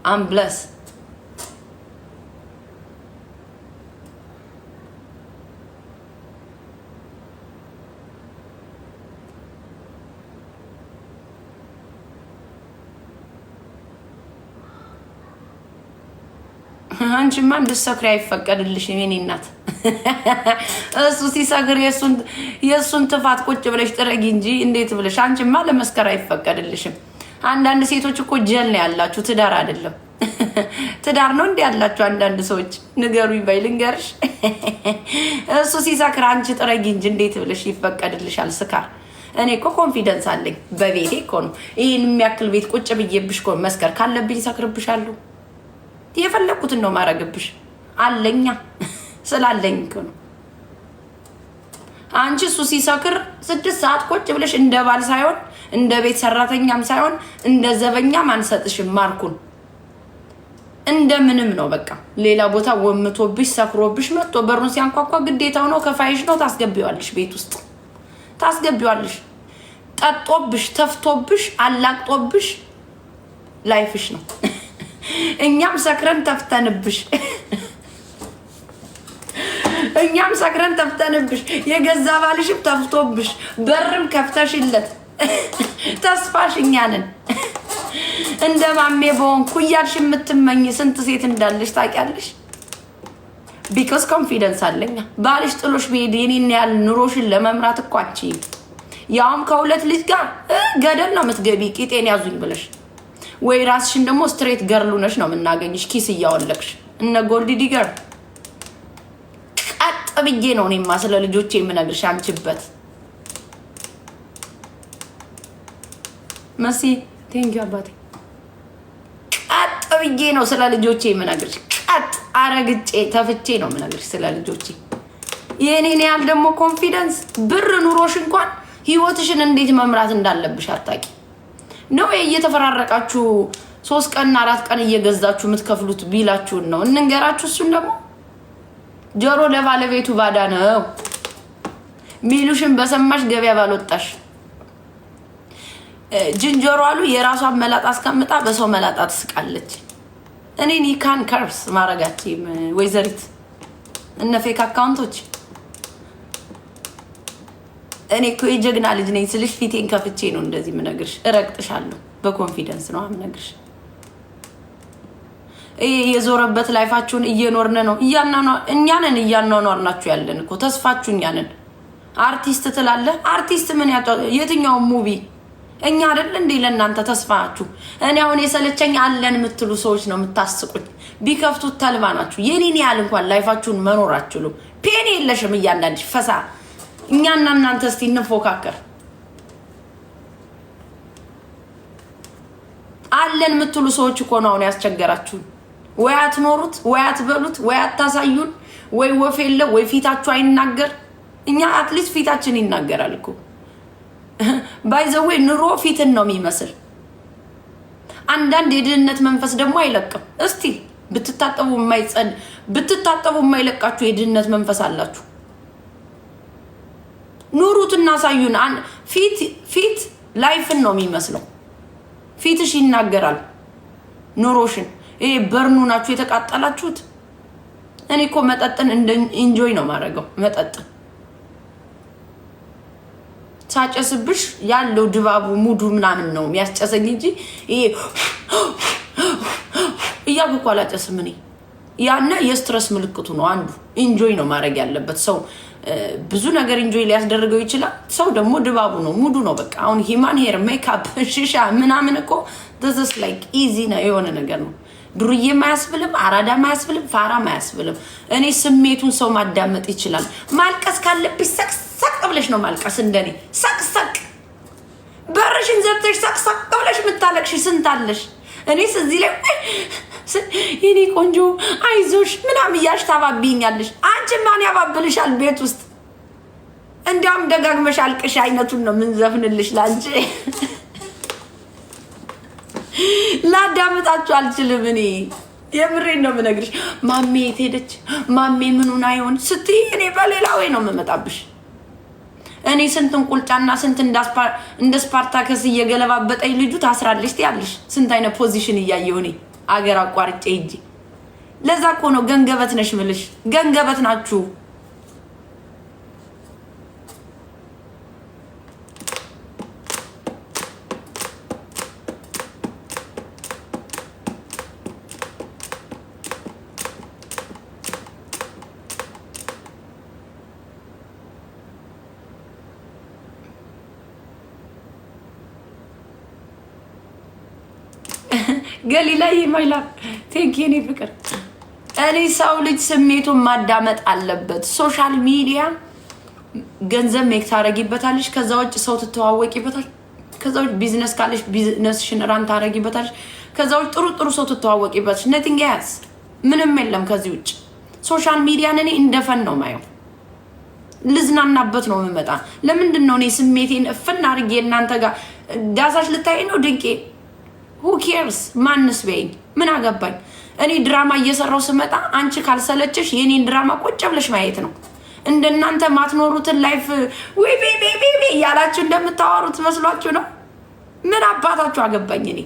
አምብለስ አንቺማ እንድትሰክሪ አይፈቀድልሽም የኔ እናት። እሱ ሲሰክር የእሱን ትፋት ቁጭ ብለሽ ጥረጊ እንጂ እንዴት ብለሽ አንቺማ ለመስከር አይፈቀድልሽም። አንዳንድ ሴቶች እኮ ጀል ነው ያላችሁ፣ ትዳር አይደለም። ትዳር ነው እንዴ ያላችሁ አንዳንድ ሰዎች? ንገሩኝ በይ ልንገርሽ። እሱ ሲሰክር አንቺ ጥረጊ እንጂ እንዴት ብለሽ ይፈቀድልሻል ስካር? እኔ እኮ ኮንፊደንስ አለኝ በቤቴ እኮ ነው። ይሄን የሚያክል ቤት ቁጭ ብዬብሽ እኮ መስከር ካለብኝ ሰክርብሻለሁ። የፈለኩትን ነው ማረግብሽ አለኛ ስላለኝ እኮ ነው። አንቺ እሱ ሲሰክር 6 ሰዓት ቁጭ ብለሽ እንደ ባል ሳይሆን እንደ ቤት ሰራተኛም ሳይሆን እንደ ዘበኛም አንሰጥሽም። ማርኩን እንደምንም ነው በቃ ሌላ ቦታ ወምቶብሽ ሰክሮብሽ መጥቶ በሩን ሲያንኳኳ ግዴታው ነው ከፋይሽ ነው ታስገቢዋለሽ። ቤት ውስጥ ታስገቢዋለሽ። ጠጦብሽ ተፍቶብሽ አላቅጦብሽ ላይፍሽ ነው። እኛም ሰክረን ተፍተንብሽ የገዛ ባልሽም ተፍቶብሽ በርም ከፍተሽለት ተስፋሽ እኛ ነን። እንደ ማሜ በሆንኩ እያልሽ የምትመኝ ስንት ሴት እንዳለሽ ታውቂያለሽ? ቢኮዝ ኮንፊደንስ አለኛ። ባልሽ ጥሎሽ ቢሄድ የኔን ያህል ኑሮሽን ለመምራት እኮ አትችይም። ያውም ከሁለት ልጅ ጋር ገደል ነው የምትገቢ ቂጤን ያዙኝ ብለሽ። ወይ ራስሽን ደግሞ ስትሬት ገርሉ ነሽ ነው የምናገኝሽ ኪስ እያወለቅሽ። እነ ጎልድ ዲገር ቀጥ ብዬ ነው እኔማ ስለ ልጆቼ የምነግርሽ። አንቺበት መሲ ቴንክ ዩ አባቴ። ቀጥ ብዬ ነው ስለ ልጆቼ የምነግርሽ። ቀጥ አረግጬ ተፍቼ ነው የምነግርሽ ስለ ልጆቼ። የኔን ያህል ደግሞ ኮንፊደንስ ብር ኑሮሽ እንኳን ህይወትሽን እንዴት መምራት እንዳለብሽ አታቂ ነው። እየተፈራረቃችሁ 3 ቀንና 4 ቀን እየገዛችሁ የምትከፍሉት ቢላችሁን ነው እንንገራችሁ። እሱን ደግሞ ጆሮ ለባለቤቱ ባዳ ነው ሚሉሽን በሰማሽ ገበያ ባልወጣሽ። ጅንጀሮ አሉ የራሷን መላጣ አስቀምጣ በሰው መላጣ ትስቃለች። እኔን ይካን ከርስ ማረጋችም ወይዘሪት እነ ፌክ አካውንቶች። እኔ እኮ የጀግና ልጅ ነኝ ስልሽ ፊቴን ከፍቼ ነው እንደዚህ ምነግርሽ። እረግጥሻለሁ በኮንፊደንስ ነው ምነግርሽ። የዞረበት ላይፋችሁን እየኖርን ነው። እኛንን እያኗኗርናችሁ ያለን እኮ ተስፋችሁ እኛንን። አርቲስት ትላለህ። አርቲስት ምን የትኛው ሙቪ እኛ አይደል እንዴ ለእናንተ ተስፋችሁ? እኔ አሁን የሰለቸኝ አለን የምትሉ ሰዎች ነው የምታስቁኝ። ቢከፍቱት ተልባ ናችሁ። የኔን ያህል እንኳን ላይፋችሁን መኖር አትችሉ። ፔን የለሽም እያንዳንድሽ ፈሳ። እኛና እናንተ እስቲ እንፎካከር። አለን የምትሉ ሰዎች እኮ ነው አሁን ያስቸገራችሁን። ወይ አትኖሩት፣ ወይ አትበሉት፣ ወይ አታሳዩን፣ ወይ ወፍ የለ፣ ወይ ፊታችሁ አይናገር። እኛ አትሊስት ፊታችን ይናገራል እኮ። ባይዘዌ ኑሮ ፊትን ነው የሚመስል። አንዳንድ የድህነት መንፈስ ደግሞ አይለቅም። እስቲ ብትታጠቡ የማይለቃችሁ የድህነት መንፈስ አላችሁ። ኑሩት እናሳዩን። ፊት ላይፍን ነው የሚመስለው። ፊትሽ ይናገራል ኑሮሽን። ይሄ በርኑ ናችሁ የተቃጠላችሁት። እኔ እኮ መጠጥን ኢንጆይ ነው ማድረገው። መጠጥን ሳጨስብሽ ያለው ድባቡ ሙዱ ምናምን ነው የሚያስጨሰኝ እንጂ ይሄ እያልኩ እኮ አላጨስም እኔ። ያነ የስትረስ ምልክቱ ነው አንዱ። ኢንጆይ ነው ማድረግ ያለበት ሰው። ብዙ ነገር ኢንጆይ ሊያስደርገው ይችላል። ሰው ደግሞ ድባቡ ነው ሙዱ ነው በቃ። አሁን ሂማን ሄር ሜካፕ ሽሻ ምናምን እኮ this like easy ነው የሆነ ነገር ነው። ዱርዬ ማያስብልም፣ አራዳ ማያስብልም፣ ፋራ ማያስብልም። እኔ ስሜቱን ሰው ማዳመጥ ይችላል። ማልቀስ ካለብሽ ሰቅሰቅ ብለሽ ነው ማልቀስ። እንደኔ ሰቅሰቅ በርሽን ዘብተሽ ሰቅሰቅ ብለሽ የምታለቅሽ ስንት አለሽ። እኔስ እዚህ ላይ የኔ ቆንጆ አይዞሽ ምናምን እያልሽ ታባቢኛለሽ። አንቺ ማን ያባብልሻል ቤት ውስጥ? እንዲያውም ደጋግመሽ አልቅሽ አይነቱን ነው ምን ዘፍንልሽ ላንቺ። ላዳምጣችሁ አልችልም እኔ የምሬን ነው የምነግርሽ። ማሜ የት ሄደች? ማሜ ምኑን አይሆን ስትይ እኔ በሌላ ወይ ነው የምመጣብሽ። እኔ ስንት እንቁልጫና ስንት እንደ ስፓርታከስ እየገለባበጠኝ ልጁ ታስራለች ትያለሽ። ስንት አይነት ፖዚሽን እያየሁ እኔ አገር አቋርጬ እንጂ። ለዛ እኮ ነው ገንገበት ነሽ ምልሽ። ገንገበት ናችሁ። ገሊላ ይማይላ ቴንክ ዩ ኔ ፍቅር። እኔ ሰው ልጅ ስሜቱን ማዳመጥ አለበት። ሶሻል ሚዲያ ገንዘብ ሜክ ታረጊበታለሽ፣ ከዛ ውጭ ሰው ትተዋወቂበታል። ከዛ ውጭ ቢዝነስ ካለሽ ቢዝነስሽን ራን ታረጊበታለሽ። ከዛ ውጭ ጥሩ ሰው ትተዋወቂበታለሽ። ነቲንግ ኤልስ ምንም የለም ከዚህ ውጭ። ሶሻል ሚዲያን እኔ እንደፈን ነው ማየው። ልዝናናበት ነው የምመጣ። ለምንድን ነው እኔ ስሜቴን እፍና አድርጌ እናንተ ጋር ዳሳሽ ልታይ ነው ድንቄ? who cares? ማንስ በይኝ ምን አገባኝ? እኔ ድራማ እየሰራው ስመጣ አንቺ ካልሰለችሽ የኔን ድራማ ቁጭ ብለሽ ማየት ነው እንደናንተ ማትኖሩትን ላይፍ ወይ ቤቤ ያላችሁ እንደምታወሩት መስሏችሁ ነው? ምን አባታችሁ አገባኝ እኔ።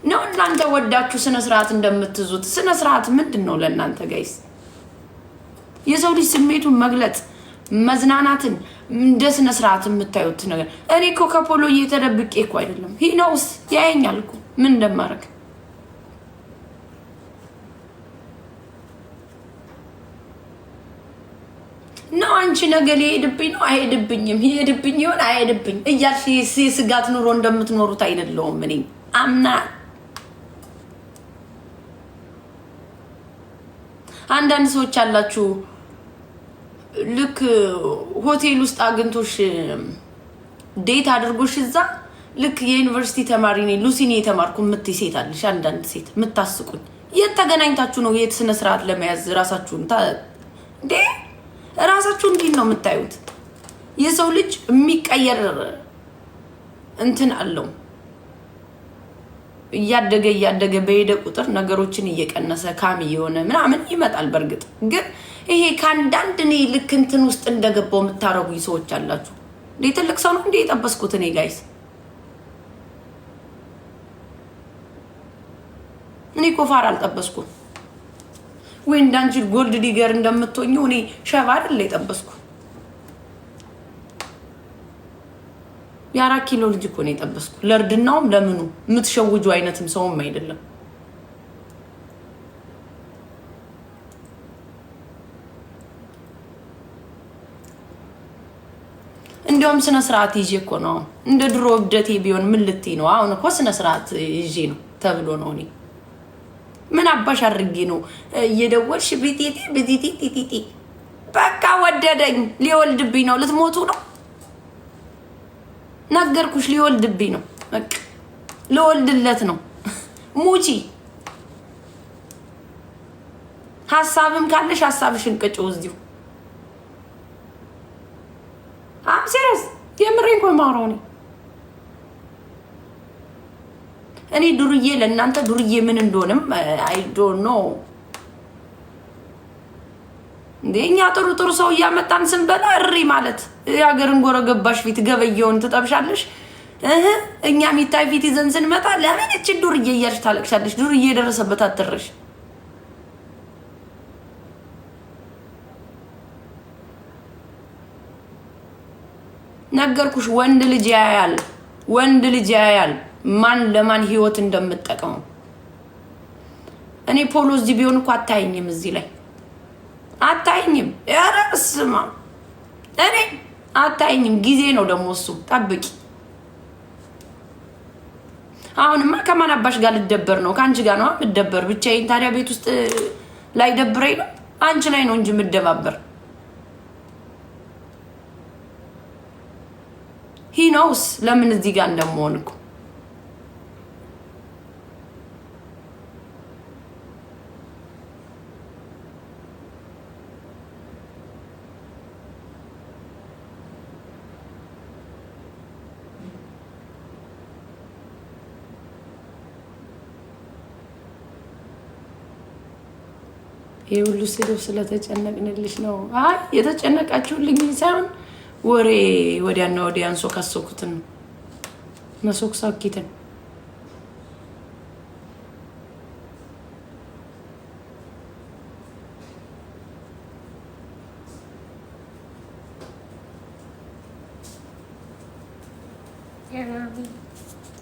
ነው እናንተ ወዳችሁ ስነ ስርዓት እንደምትዙት። ስነ ስርዓት ምንድነው ለእናንተ ጋይስ? የሰው ልጅ ስሜቱን መግለጽ መዝናናትን እንደ ስነ ስርዓት የምታዩት ነገር። እኔ እኮ ከፖሎ እየተደብቄ እኮ አይደለም። ሂነውስ ያየኛል እኮ ምን እንደማረግ ነው። አንቺ ነገር ሊሄድብኝ ነው አይሄድብኝም፣ ይሄድብኝ ይሆን አይሄድብኝ እያልሽ ስጋት ኑሮ እንደምትኖሩት አይደለሁም እኔ አምና። አንዳንድ ሰዎች አላችሁ ልክ ሆቴል ውስጥ አግኝቶሽ ዴት አድርጎሽ እዛ ልክ የዩኒቨርሲቲ ተማሪ ነኝ ሉሲኒ የተማርኩ የምትይ ሴት አለሽ። አንዳንድ ሴት የምታስቁኝ። የት ተገናኝታችሁ ነው የት ስነ ስርዓት ለመያዝ ራሳችሁን እንዴ? ራሳችሁን እንዴት ነው የምታዩት? የሰው ልጅ የሚቀየር እንትን አለው። እያደገ በሄደ ቁጥር ነገሮችን እየቀነሰ ካም እየሆነ ምናምን ይመጣል። በእርግጥ ግን ይሄ ከአንዳንድ እኔ ልክ እንትን ውስጥ እንደገባው የምታረጉኝ ሰዎች አላችሁ። እንዴ ትልቅ ሰው ነው እንዴ የጠበስኩት እኔ ጋይስ? እኔ ኮፋር አልጠበስኩም ወይ እንዳንቺ ጎልድ ዲገር እንደምትሆኚው እኔ ሸባ አይደል የጠበስኩ። የ4 ኪሎ ልጅ እኮ ነው የጠበስኩ። ለእርድናውም ለምኑ የምትሸውጁ አይነትም ሰውም አይደለም። እንዲያውም ስነ ስርዓት ይዤ እኮ ነው። እንደ ድሮ እብደቴ ቢሆን ምን ልትይ ነው? አሁን እኮ ስነ ስርዓት ይዤ ነው ተብሎ ነው። እኔ ምን አባሽ አድርጌ ነው እየደወልሽ ቢቲቲ በቃ ወደደኝ። ሊወልድብኝ ነው። ልትሞቱ ነው ነገርኩሽ። ሊወልድብኝ ነው። በቃ ልወልድለት ነው። ሙቺ ሐሳብም ካለሽ ሐሳብሽን ቅጭው እዚሁ። አም ሲሪየስ የምሬን እኮ የማወራው እኔ ዱርዬ ለእናንተ ዱርዬ ምን እንደሆነም አይ ዶንት ኖ። እንደኛ ጥሩ ሰው እያመጣን ስንበላ እሪ ማለት የሀገርን ጎረገባሽ ፊት ገበየውን ትጠብሻለሽ። እኛ ሚታይ ፊት ይዘን ስንመጣ ለምን እቺ ዱርዬ እያልሽ ታለቅሻለሽ? ዱርዬ የደረሰበት አትረሽ። ነገርኩሽ። ወንድ ልጅ ያያል ማን ለማን ህይወት እንደምትጠቀመው። እኔ ፖሎ እዚህ ቢሆን እኮ አታይኝም፣ እዚህ ላይ አታይኝም። ኧረ እስማ እኔ አታይኝም። ጊዜ ነው ደግሞ እሱ። ጠብቂ። አሁንማ ከማን አባሽ ጋር ልደበር ነው? ከአንቺ ጋር ነው የምደበር። ብቻዬን ታዲያ ቤት ውስጥ ላይ ደብረኝ ነው? አንቺ ላይ ነው እንጂ የምደባበር። ሂኖስ ለምን እዚህ ጋር እንደምሆን እኮ ይሄ ሁሉ ስለው ስለተጨነቅንልሽ ነው። አይ የተጨነቃችሁልኝ ሳይሆን ወሬ ወዲያና ወዲያ አንሶ ካሰኩትን መስክ ሳኪትን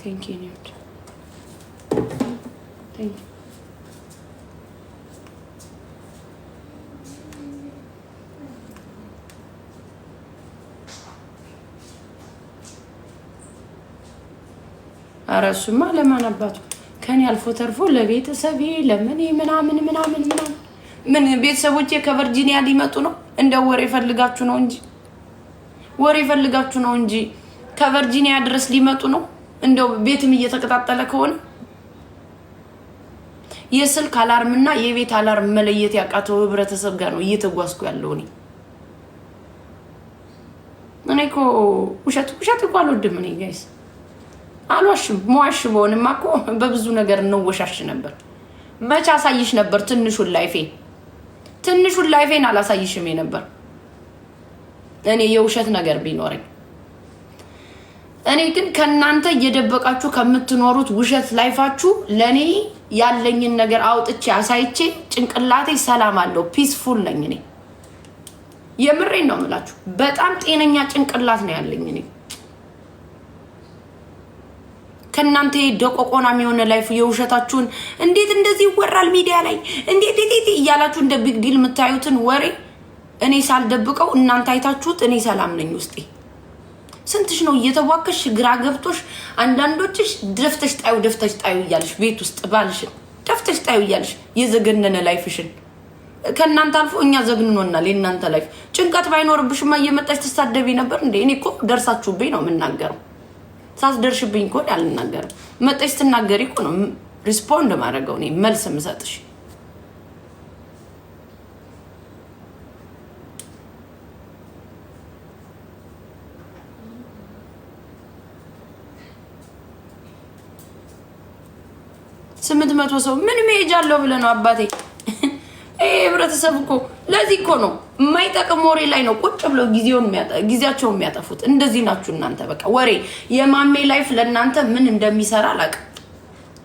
Thank you, Newt. Thank you. አራሱማ ለማን አባቱ ከኔ አልፎ ተርፎ ለቤተሰቤ ለምን ምን ቤተሰቦቼ ከቨርጂኒያ ሊመጡ ነው። እንደ ወሬ ፈልጋችሁ ነው እንጂ ከቨርጂኒያ ድረስ ሊመጡ ነው። እንደው ቤትም እየተቀጣጠለ ከሆነ የስልክ አላርምና የቤት አላርም መለየት ያቃተው ህብረተሰብ ጋር ነው እየተጓዝኩ ያለው እኔ እኮ ውሸት እኮ አልወድም እኔ ጋይስ አልዋሽም። መዋሽ በሆንማ እኮ በብዙ ነገር እንወሻሽ ነበር። መቼ አሳይሽ ነበር ትንሹን ላይፌን አላሳይሽም ነበር። እኔ የውሸት ነገር ቢኖረኝ እኔ ግን ከናንተ እየደበቃችሁ ከምትኖሩት ውሸት ላይፋችሁ ለኔ ያለኝን ነገር አውጥቼ አሳይቼ ጭንቅላቴ ሰላም አለው። ፒስፉል ነኝ እኔ። የምሬን ነው የምላችሁ። በጣም ጤነኛ ጭንቅላት ነው ያለኝ እኔ። ከናንተ ደቆቆና የሚሆነ ላይፍ የውሸታችሁን እንዴት እንደዚህ ይወራል ሚዲያ ላይ እንዴት እያላችሁ እንደ ቢግ ዲል የምታዩትን ወሬ እኔ ሳልደብቀው እናንተ አይታችሁት እኔ ሰላም ነኝ ውስጤ። ስንትሽ ነው እየተዋከሽ ግራ ገብቶሽ አንዳንዶችሽ ደፍተሽ ጣዩ እያልሽ ቤት ውስጥ ባልሽን ደፍተሽ ጣዩ እያልሽ የዘገነነ ላይፍሽን ከናንተ አልፎ እኛ ዘግንኖናል። የናንተ ላይፍ ጭንቀት ባይኖርብሽማ እየመጣሽ ተሳደቢ ነበር እንዴ? እኔ እኮ ደርሳችሁብኝ ነው የምናገረው። ሳትደርሽብኝ እኮ አልናገርም። መጣሽ ስትናገሪ እኮ ነው ሪስፖንድ ማድረገው እኔ መልስ የምሰጥሽ። ስምንት መቶ ሰው ምን መሄጃ አለው ብለህ ነው አባቴ? ህብረተሰብ እኮ ለዚህ እኮ ነው የማይጠቅም ወሬ ላይ ነው ቁጭ ብለው ጊዜያቸውን የሚያጠፉት። እንደዚህ ናችሁ እናንተ። በቃ ወሬ የማሜ ላይፍ ለእናንተ ምን እንደሚሰራ አላውቅም።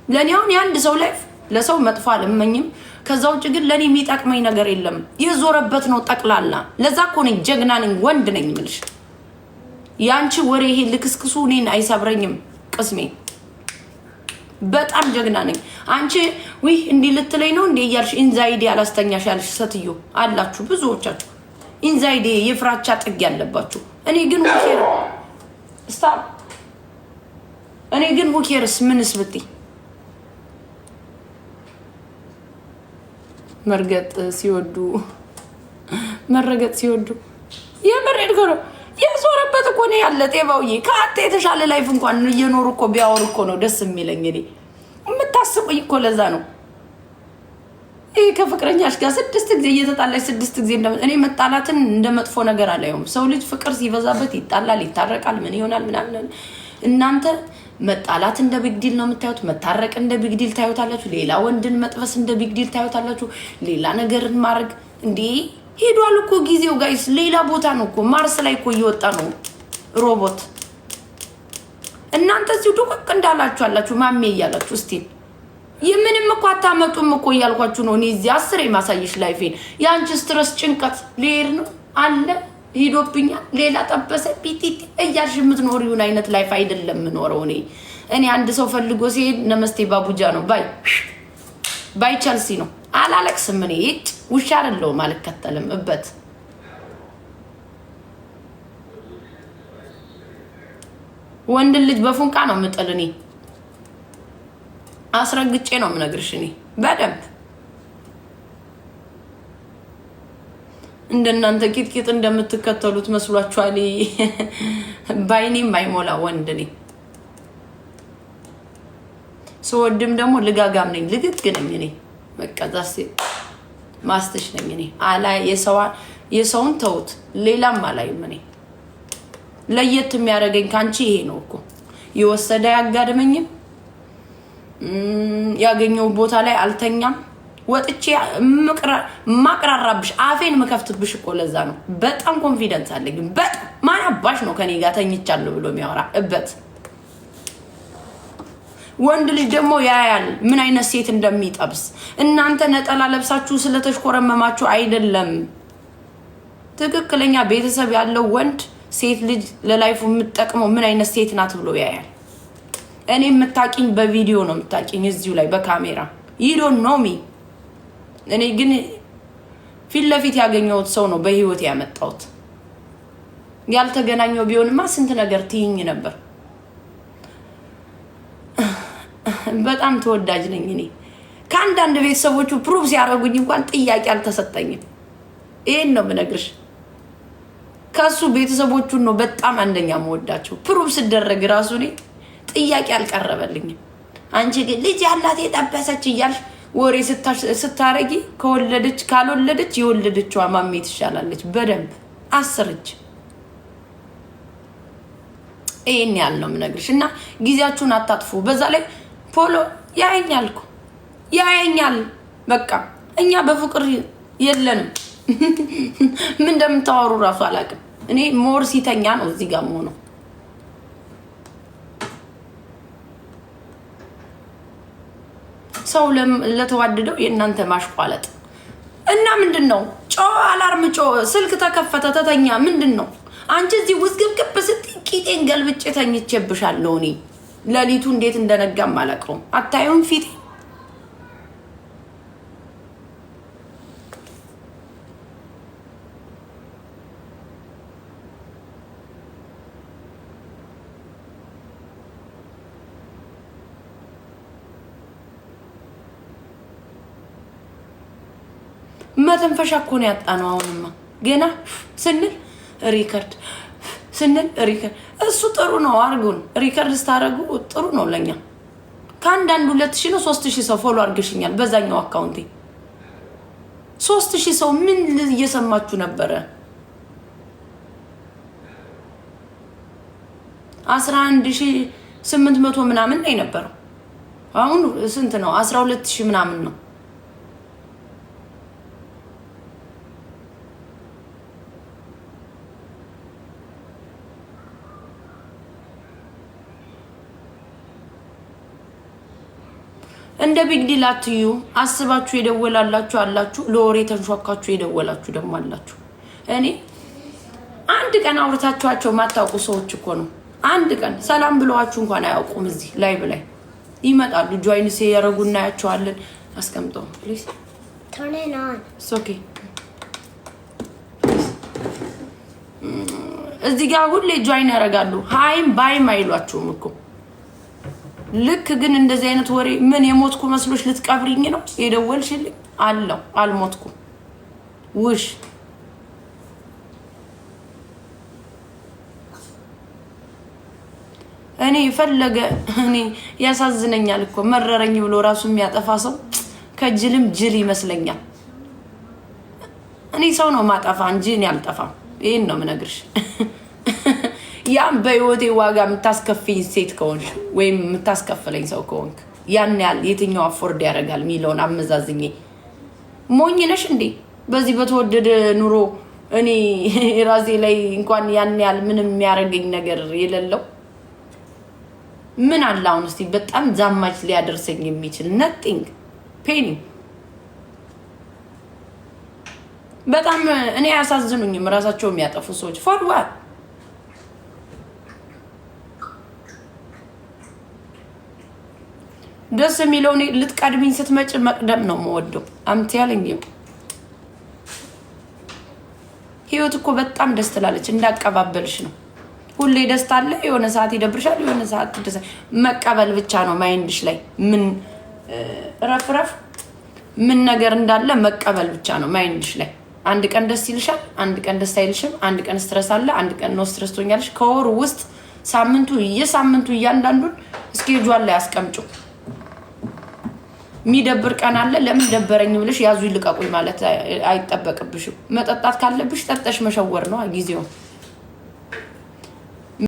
ለእኔ አሁን የአንድ ሰው ላይፍ ለሰው መጥፎ አልመኝም። ከዛ ውጭ ግን ለእኔ የሚጠቅመኝ ነገር የለም። የዞረበት ነው ጠቅላላ። ለዛ እኮ ነኝ ጀግና ነኝ ወንድ ነኝ የምልሽ። የአንቺ ወሬ ይሄ ልክስክሱ እኔን አይሰብረኝም ቅስሜ። በጣም ጀግና ነኝ። አንቺ ወይ እንዲህ ልትለኝ ነው እንዴ እያልሽ ኢንዛይዲ አላስተኛሽ ያልሽ ሴትዮ አላችሁ ብዙዎቻችሁ። ኢንዛይዲ የፍራቻ ጥግ ያለባችሁ። እኔ ግን ሁኬርስ ምንስ ብትይ መረገጥ ሲወዱ የምሬድ ኮሮ የዞረበት እኮ ነው ያለ ጤባውዬ። ከአንተ የተሻለ ላይፍ እንኳን እየኖሩ እኮ ቢያወሩ እኮ ነው ደስ የሚለኝ። እኔ የምታስቡኝ እኮ ለዛ ነው። ይሄ ከፍቅረኛሽ ጋር 6 ጊዜ እየተጣላሽ 6 ጊዜ እኔ መጣላትን እንደ መጥፎ ነገር አላየውም። ሰው ልጅ ፍቅር ሲበዛበት ይጣላል፣ ይታረቃል፣ ምን ይሆናል ምናምን። እናንተ መጣላት እንደ ቢግ ዲል ነው የምታዩት። መታረቅ እንደ ቢግ ዲል ታዩታላችሁ። ሌላ ወንድን መጥበስ እንደ ቢግ ዲል ታዩታላችሁ። ሌላ ነገርን ማድረግ እንዴ ሄዷል እኮ ጊዜው ጋይስ። ሌላ ቦታ ነው እኮ ማርስ ላይ እኮ እየወጣ ነው ሮቦት። እናንተ እዚሁ ዱቅቅ እንዳላችሁ አላችሁ ማሜ እያላችሁ እስቲ የምንም እኮ አታመጡም እኮ እያልኳችሁ ነው። እኔ እዚህ 10 የማሳይሽ ላይፌን የአንቺ ስትረስ ጭንቀት ሊሄድ ነው አለ ሂዶብኛል ሌላ ጠበሰ ፒቲቲ እያልሽ የምትኖሪውን አይነት ላይፍ አይደለም የምኖረው እኔ አንድ ሰው ፈልጎ ሲሄድ ነመስቴ ባቡጃ ነው ባይ ቸልሲ ነው። አላለቅስም እኔ ውሻ አይደለሁም አልከተልም እበት። ወንድ ልጅ በፉንቃ ነው የምጥል እኔ አስረግጬ ነው የምነግርሽ። እኔ በደንብ እንደናንተ ቂጥቂጥ እንደምትከተሉት መስሏችኋል? ባይኔም አይሞላ ወንድ ነኝ። ስወድም ደግሞ ልጋጋም ነኝ፣ ልግግ ነኝ እኔ መቀዛስ ማስተሽ ነኝ እኔ። አላይ የሰውን ተውት፣ ሌላም አላይም እኔ። ለየት የሚያደርገኝ ካንቺ ይሄ ነው እኮ የወሰደ ያጋድመኝም ያገኘው ቦታ ላይ አልተኛም። ወጥቼ ማቅራራብሽ አፌን መከፍትብሽ እኮ ለዛ ነው። በጣም ኮንፊደንስ አለኝ። በጣም ማን አባሽ ነው ከኔ ጋር ተኝቻለሁ ብሎ የሚያወራ እበት። ወንድ ልጅ ደግሞ ያያል ምን አይነት ሴት እንደሚጠብስ። እናንተ ነጠላ ለብሳችሁ ስለተሽኮረመማችሁ አይደለም። ትክክለኛ ቤተሰብ ያለው ወንድ ሴት ልጅ ለላይፉ የምትጠቅመው ምን አይነት ሴት ናት ብሎ ያያል። እኔ የምታቂኝ በቪዲዮ ነው የምታቂኝ እዚሁ ላይ በካሜራ you don't know me። እኔ ግን ፊት ለፊት ያገኘሁት ሰው ነው በህይወት ያመጣሁት። ያልተገናኘው ቢሆንማ ስንት ነገር ትይኝ ነበር። በጣም ተወዳጅ ነኝ እኔ። ከአንዳንድ ቤተሰቦቹ ፕሩቭ ሲያደርጉኝ እንኳን ጥያቄ አልተሰጠኝም። ይሄን ነው የምነግርሽ። ከሱ ቤተሰቦቹን ነው በጣም አንደኛ መወዳቸው። ፕሩቭ ሲደረግ ራሱ እኔ ጥያቄ አልቀረበልኝም። አንቺ ግን ልጅ ያላት የጠበሰች እያልሽ ወሬ ስታረጊ ካልወለደች የወለደችዋ ማሜ ትሻላለች በደንብ 10 እጅ። ይሄን ያህል ነው የምነግርሽ። እና ጊዜያችሁን አታጥፉ። በዛ ላይ ፖሎ ያየኛል እኮ ያየኛል። በቃ እኛ በፍቅር የለንም። ምን እንደምታወሩ ራሱ አላውቅም። እኔ ሞር ሲተኛ ነው እዚህ ጋር መሆኑ። ሰው ለተዋደደው የእናንተ ማሽቋለጥ እና ምንድነው? አላርም ስልክ ተከፈተ ተተኛ። ምንድነው? አንቺ እዚህ ውዝግብግብ ስትይ ቂጤን ገልብጬ ተኝቼብሻለሁ። እኔ ሌሊቱ እንዴት እንደነጋም አላውቀውም። አታዩም ፊቴ? መተንፈሻ እኮ ነው ያጣነው። አሁንማ ገና ስንል ሪከርድ እሱ ጥሩ ነው። አርጉን ሪከርድ ስታረጉ ጥሩ ነው ለኛ። ከአንዳንድ 2000 ነው 3000 ሰው ፎሎ አርገሽኛል በዛኛው አካውንቴ። 3000 ሰው ምን እየሰማችሁ ነበረ? 11800 ምናምን ነው የነበረው። አሁን ስንት ነው? 12000 ምናምን ነው። እንደ ቢግ ዲል አትዩ። አስባችሁ የደወላላችሁ አላችሁ፣ ለወሬ ተንሿካችሁ የደወላችሁ ደግሞ አላችሁ። እኔ አንድ ቀን አውርታችኋቸው ማታውቁ ሰዎች እኮ ነው። አንድ ቀን ሰላም ብለዋችሁ እንኳን አያውቁም። እዚህ ላይቭ ላይ ይመጣሉ። ጆይንስ ያረጉ እናያቸዋለን። አስቀምጠው ፕሊዝ። turn it on. it's okay። እዚህ ጋር ሁሌ ጆይን ያረጋሉ። ሃይም ባይም አይሏችሁም እኮ። ልክ ግን እንደዚህ አይነት ወሬ ምን የሞትኩ መስሎሽ ልትቀብሪኝ ነው የደወልሽልኝ? አለው አልሞትኩም። ውሽ እኔ ፈለገ እኔ ያሳዝነኛል እኮ መረረኝ ብሎ ራሱ የሚያጠፋ ሰው ከጅልም ጅል ይመስለኛል። እኔ ሰው ነው ማጠፋ እንጂ እኔ አልጠፋም። ይሄን ነው የምነግርሽ። ያም በህይወቴ ዋጋ የምታስከፍኝ ሴት ከሆንሽ ወይም የምታስከፍለኝ ሰው ከሆንክ ያን ያህል የትኛው አፎርድ ያደርጋል የሚለውን አመዛዝኜ ሞኝ ነሽ እንዴ? በዚህ በተወደደ ኑሮ እኔ ራሴ ላይ እንኳን ያን ያህል ምንም የሚያደርገኝ ነገር የሌለው ምን አለ አሁን እስቲ በጣም ዛማች ሊያደርሰኝ የሚችል nothing ፔኒ። በጣም እኔ ያሳዝኑኝም ራሳቸው የሚያጠፉ ሰዎች for what? ደስ የሚለው እኔ ልትቀድሚኝ ስትመጭ መቅደም ነው የምወደው። አምቲያለኝ ህይወት እኮ በጣም ደስ ትላለች። እንዳቀባበልሽ ነው። ሁሌ ደስታ አለ፣ የሆነ ሰዓት ይደብርሻል፣ የሆነ ሰዓት መቀበል ብቻ ነው ማይንድሽ ላይ ምን ረፍረፍ ምን ነገር እንዳለ መቀበል ብቻ ነው ማይንድሽ ላይ። አንድ ቀን ደስ ይልሻል፣ አንድ ቀን ደስ አይልሽም፣ አንድ ቀን ስትረስ አለ፣ አንድ ቀን ነው ስትረስ ትሆኛለሽ። ከወር ውስጥ የሳምንቱ እያንዳንዱን ስኬጁል ላይ አስቀምጩ። የሚደብር ቀን አለ። ለምን ደበረኝ ብለሽ ያዙ ይልቀቁኝ ማለት አይጠበቅብሽም። መጠጣት ካለብሽ ጠጣሽ መሸወር ነው ጊዜው።